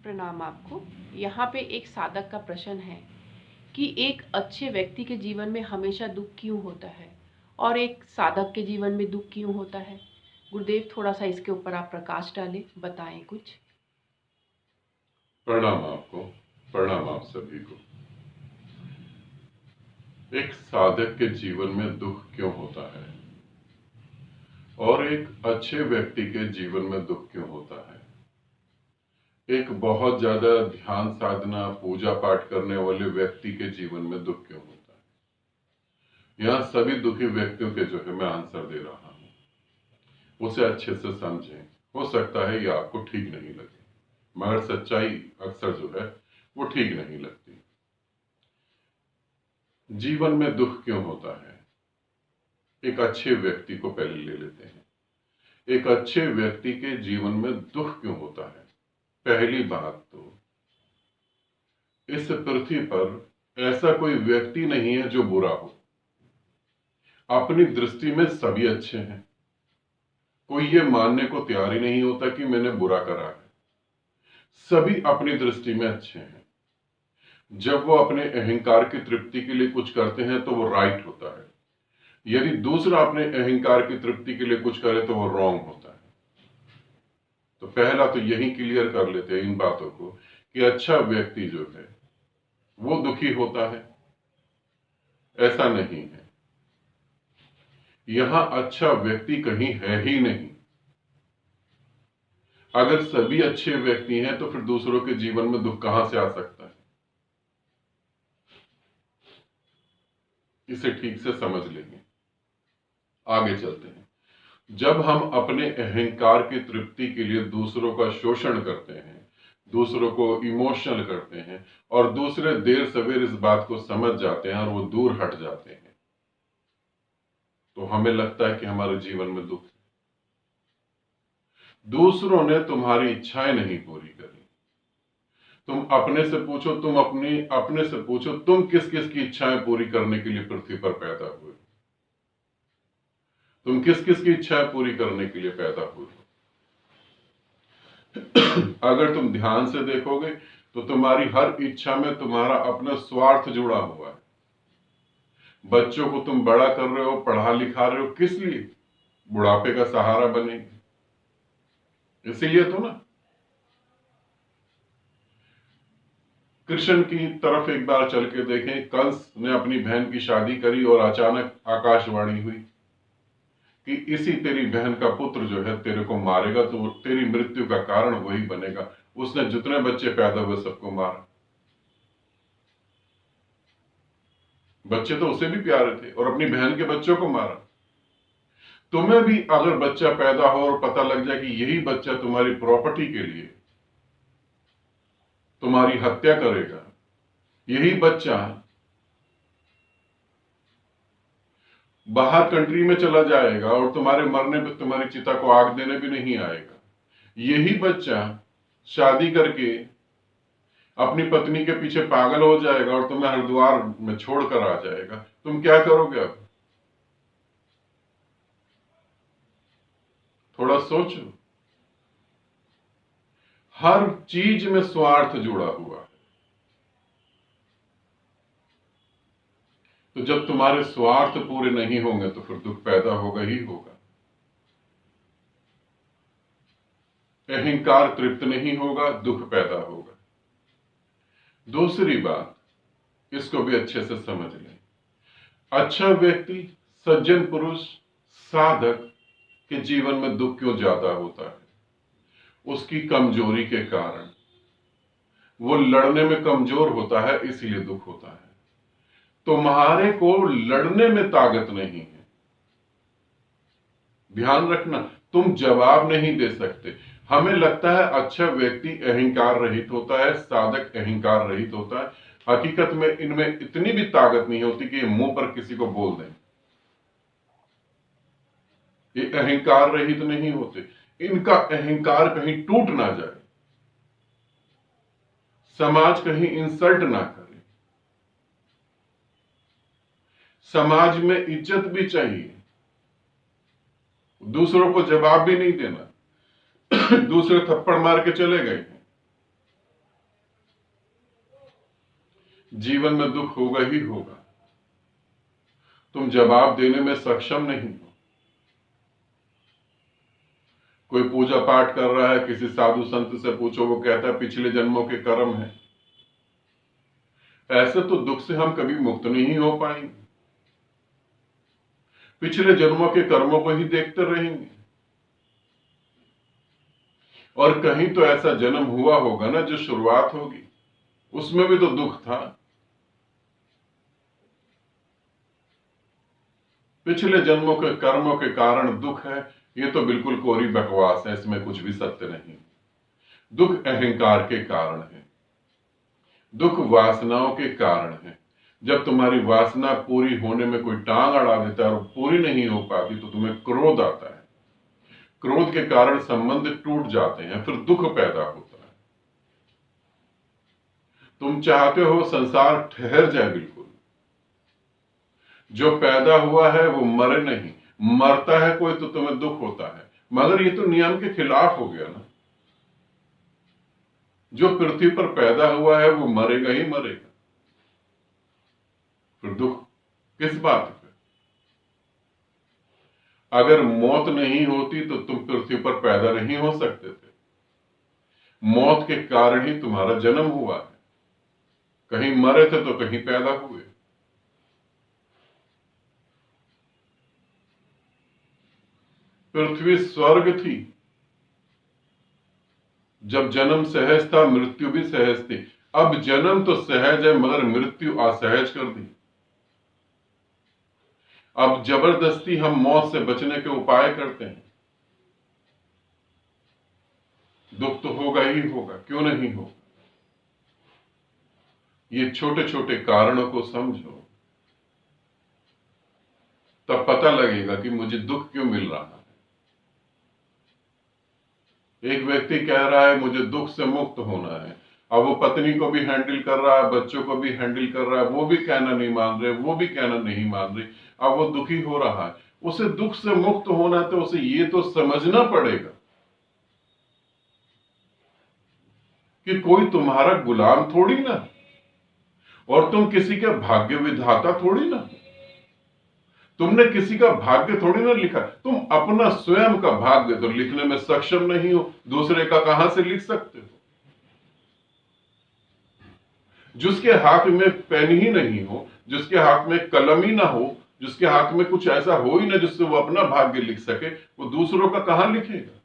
प्रणाम आपको। यहाँ पे एक साधक का प्रश्न है कि एक अच्छे व्यक्ति के जीवन में हमेशा दुख क्यों होता है और एक साधक के जीवन में दुख क्यों होता है। गुरुदेव, थोड़ा सा इसके ऊपर आप प्रकाश डालें, बताएं कुछ। प्रणाम आपको। प्रणाम आप सभी को। एक साधक के जीवन में दुख क्यों होता है और एक अच्छे व्यक्ति के जीवन में दुख क्यों होता है। एक बहुत ज्यादा ध्यान साधना पूजा पाठ करने वाले व्यक्ति के जीवन में दुख क्यों होता है। यहाँ सभी दुखी व्यक्तियों के जो है मैं आंसर दे रहा हूं, उसे अच्छे से समझें। हो सकता है ये आपको ठीक नहीं लगे, मगर सच्चाई अक्सर जो है वो ठीक नहीं लगती। जीवन में दुख क्यों होता है, एक अच्छे व्यक्ति को पहले ले लेते हैं। एक अच्छे व्यक्ति के जीवन में दुख क्यों होता है। पहली बात तो, इस पृथ्वी पर ऐसा कोई व्यक्ति नहीं है जो बुरा हो। अपनी दृष्टि में सभी अच्छे हैं। कोई ये मानने को तैयार ही नहीं होता कि मैंने बुरा करा है। सभी अपनी दृष्टि में अच्छे हैं। जब वो अपने अहंकार की तृप्ति के लिए कुछ करते हैं तो वो राइट होता है। यदि दूसरा अपने अहंकार की तृप्ति के लिए कुछ करे तो वो रॉन्ग होता है। तो पहला तो यही क्लियर कर लेते हैं इन बातों को कि अच्छा व्यक्ति जो है वो दुखी होता है, ऐसा नहीं है। यहां अच्छा व्यक्ति कहीं है ही नहीं। अगर सभी अच्छे व्यक्ति हैं तो फिर दूसरों के जीवन में दुख कहां से आ सकता है। इसे ठीक से समझ लेंगे, आगे चलते हैं। जब हम अपने अहंकार की तृप्ति के लिए दूसरों का शोषण करते हैं, दूसरों को इमोशनल करते हैं और दूसरे देर सवेर इस बात को समझ जाते हैं और वो दूर हट जाते हैं, तो हमें लगता है कि हमारे जीवन में दुख है। दूसरों ने तुम्हारी इच्छाएं नहीं पूरी करी। तुम अपने से पूछो, अपने से पूछो, तुम किस किस की इच्छाएं पूरी करने के लिए पृथ्वी पर पैदा हुए। तुम किस किस की इच्छाएं पूरी करने के लिए पैदा हुए। अगर तुम ध्यान से देखोगे तो तुम्हारी हर इच्छा में तुम्हारा अपना स्वार्थ जुड़ा हुआ है। बच्चों को तुम बड़ा कर रहे हो, पढ़ा लिखा रहे हो, किस लिए? बुढ़ापे का सहारा बनेंगे, इसीलिए तो ना। कृष्ण की तरफ एक बार चल के देखें। कंस ने अपनी बहन की शादी करी और अचानक आकाशवाणी हुई कि इसी तेरी बहन का पुत्र जो है तेरे को मारेगा, तो तेरी मृत्यु का कारण वही बनेगा। उसने जितने बच्चे पैदा हुए सबको मारा। बच्चे तो उसे भी प्यारे थे और अपनी बहन के बच्चों को मारा। तुम्हें भी अगर बच्चा पैदा हो और पता लग जाए कि यही बच्चा तुम्हारी प्रॉपर्टी के लिए तुम्हारी हत्या करेगा, यही बच्चा बाहर कंट्री में चला जाएगा और तुम्हारे मरने पर तुम्हारी चिता को आग देने भी नहीं आएगा, यही बच्चा शादी करके अपनी पत्नी के पीछे पागल हो जाएगा और तुम्हें हरिद्वार में छोड़कर आ जाएगा, तुम क्या करोगे? अब थोड़ा सोचो। हर चीज में स्वार्थ जुड़ा हुआ है। तो जब तुम्हारे स्वार्थ पूरे नहीं होंगे तो फिर दुख पैदा होगा ही होगा। अहंकार तृप्त नहीं होगा, दुख पैदा होगा। दूसरी बात, इसको भी अच्छे से समझ लें। अच्छा व्यक्ति, सज्जन पुरुष, साधक के जीवन में दुख क्यों ज्यादा होता है? उसकी कमजोरी के कारण। वो लड़ने में कमजोर होता है, इसीलिए दुख होता है। तुम्हारे को लड़ने में ताकत नहीं है। ध्यान रखना, तुम जवाब नहीं दे सकते। हमें लगता है अच्छा व्यक्ति अहंकार रहित होता है, साधक अहंकार रहित होता है। हकीकत में इनमें इतनी भी ताकत नहीं होती कि ये मुंह पर किसी को बोल दें। ये अहंकार रहित नहीं होते। इनका अहंकार कहीं टूट ना जाए, समाज कहीं इंसल्ट ना करे। समाज में इज्जत भी चाहिए, दूसरों को जवाब भी नहीं देना। दूसरे थप्पड़ मार के चले गए हैं, जीवन में दुख होगा ही होगा। तुम जवाब देने में सक्षम नहीं हो। कोई पूजा पाठ कर रहा है, किसी साधु संत से पूछो, वो कहता है पिछले जन्मों के कर्म है। ऐसे तो दुख से हम कभी मुक्त नहीं हो पाएंगे, पिछले जन्मों के कर्मों को ही देखते रहेंगे। और कहीं तो ऐसा जन्म हुआ होगा ना जो शुरुआत होगी, उसमें भी तो दुख था। पिछले जन्मों के कर्मों के कारण दुख है, ये तो बिल्कुल कोरी बकवास है, इसमें कुछ भी सत्य नहीं। दुख अहंकार के कारण है, दुख वासनाओं के कारण है। जब तुम्हारी वासना पूरी होने में कोई टांग अड़ा देता है और पूरी नहीं हो पाती तो तुम्हें क्रोध आता है। क्रोध के कारण संबंध टूट जाते हैं, फिर दुख पैदा होता है। तुम चाहते हो संसार ठहर जाए, बिल्कुल। जो पैदा हुआ है वो मरे नहीं, मरता है कोई तो तुम्हें दुख होता है। मगर ये तो नियम के खिलाफ हो गया ना। जो पृथ्वी पर पैदा हुआ है वो मरेगा ही मरेगा, फिर दुख किस बात पे? अगर मौत नहीं होती तो तुम पृथ्वी पर पैदा नहीं हो सकते थे। मौत के कारण ही तुम्हारा जन्म हुआ है। कहीं मरे थे तो कहीं पैदा हुए। पृथ्वी स्वर्ग थी, जब जन्म सहज था मृत्यु भी सहज थी। अब जन्म तो सहज है मगर मृत्यु असहज कर दी। अब जबरदस्ती हम मौत से बचने के उपाय करते हैं। दुख तो होगा ही होगा, क्यों नहीं होगा। ये छोटे छोटे कारणों को समझो, तब पता लगेगा कि मुझे दुख क्यों मिल रहा है। एक व्यक्ति कह रहा है मुझे दुख से मुक्त होना है। अब वो पत्नी को भी हैंडल कर रहा है, बच्चों को भी हैंडल कर रहा है, वो भी कहना नहीं मान रहे, वो भी कहना नहीं मान रहे। अब वो दुखी हो रहा है। उसे दुख से मुक्त होना है तो उसे ये तो समझना पड़ेगा कि कोई तुम्हारा गुलाम थोड़ी ना, और तुम किसी के भाग्य विधाता थोड़ी ना। तुमने किसी का भाग्य थोड़ी ना लिखा, तुम अपना स्वयं का भाग्य तो लिखने में सक्षम नहीं हो, दूसरे का कहां से लिख सकते हो। जिसके हाथ में पेन ही नहीं हो, जिसके हाथ में कलम ही ना हो, जिसके हाथ में कुछ ऐसा हो ही ना जिससे वो अपना भाग्य लिख सके, वो दूसरों का कहां लिखेगा।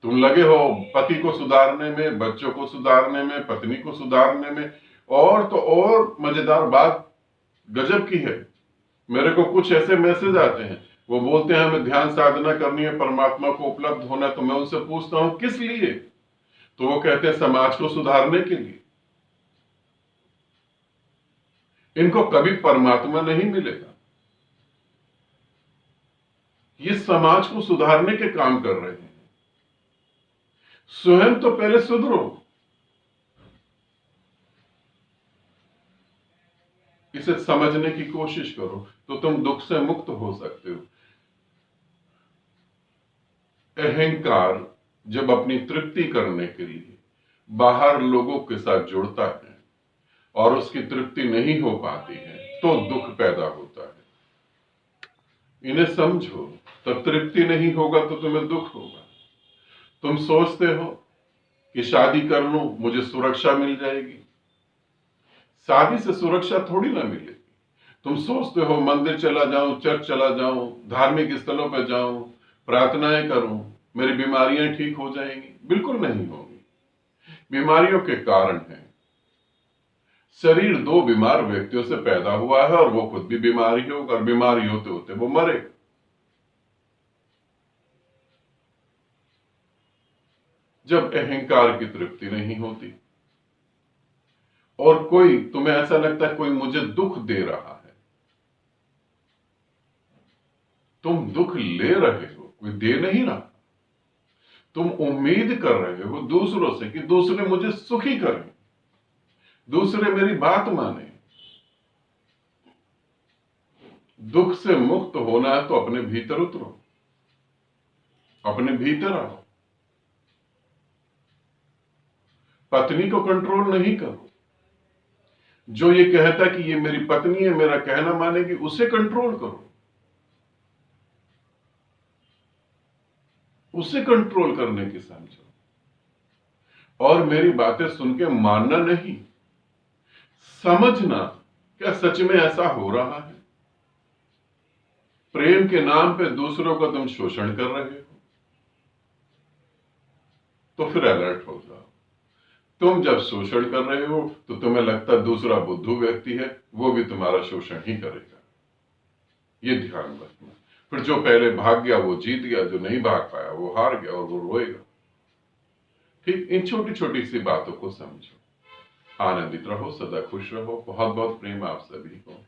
तुम लगे हो पति को सुधारने में, बच्चों को सुधारने में, पत्नी को सुधारने में। और तो और मजेदार बात गजब की है, मेरे को कुछ ऐसे मैसेज आते हैं, वो बोलते हैं हमें ध्यान साधना करनी है, परमात्मा को उपलब्ध होना है। तो मैं उनसे पूछता हूं किस लिए, तो वो कहते हैं समाज को सुधारने के लिए। इनको कभी परमात्मा नहीं मिलेगा, ये समाज को सुधारने के काम कर रहे हैं। स्वयं तो पहले सुधरो, इसे समझने की कोशिश करो तो तुम दुख से मुक्त हो सकते हो। अहंकार जब अपनी तृप्ति करने के लिए बाहर लोगों के साथ जुड़ता है और उसकी तृप्ति नहीं हो पाती है तो दुख पैदा होता है। इन्हें समझो, तब तृप्ति नहीं होगा तो तुम्हें दुख होगा। तुम सोचते हो कि शादी कर लूं मुझे सुरक्षा मिल जाएगी, शादी से सुरक्षा थोड़ी ना मिलेगी। तुम सोचते हो मंदिर चला जाऊं, चर्च चला जाऊं, धार्मिक स्थलों पर जाऊं, प्रार्थनाएं करूं, मेरी बीमारियां ठीक हो जाएंगी, बिल्कुल नहीं होगी। बीमारियों के कारण है, शरीर दो बीमार व्यक्तियों से पैदा हुआ है और वो खुद भी बीमारी होगा और बीमारी होते होते वो मरेगा। जब अहंकार की तृप्ति नहीं होती और कोई, तुम्हें ऐसा लगता है कोई मुझे दुख दे रहा है, तुम दुख ले रहे हो, कोई दे नहीं रहा। तुम उम्मीद कर रहे हो दूसरों से कि दूसरे मुझे सुखी करें, दूसरे मेरी बात माने। दुख से मुक्त होना है तो अपने भीतर उतरो, अपने भीतर आओ। पत्नी को कंट्रोल नहीं करो, जो ये कहता कि ये मेरी पत्नी है, मेरा कहना मानेगी, उसे कंट्रोल करो, उसे कंट्रोल करने की समझो, और मेरी बातें सुन के मानना नहीं, समझना क्या सच में ऐसा हो रहा है। प्रेम के नाम पे दूसरों का तुम शोषण कर रहे हो, तो फिर अलर्ट हो जाओ। तुम जब शोषण कर रहे हो तो तुम्हें लगता दूसरा बुद्धू व्यक्ति है, वो भी तुम्हारा शोषण ही करेगा, ये ध्यान रखना। फिर जो पहले भाग गया वो जीत गया, जो नहीं भाग पाया वो हार गया और वो रोएगा। ठीक, इन छोटी छोटी सी बातों को समझो। आनंदित रहो, सदा खुश रहो। बहुत बहुत प्रेम आप सभी को।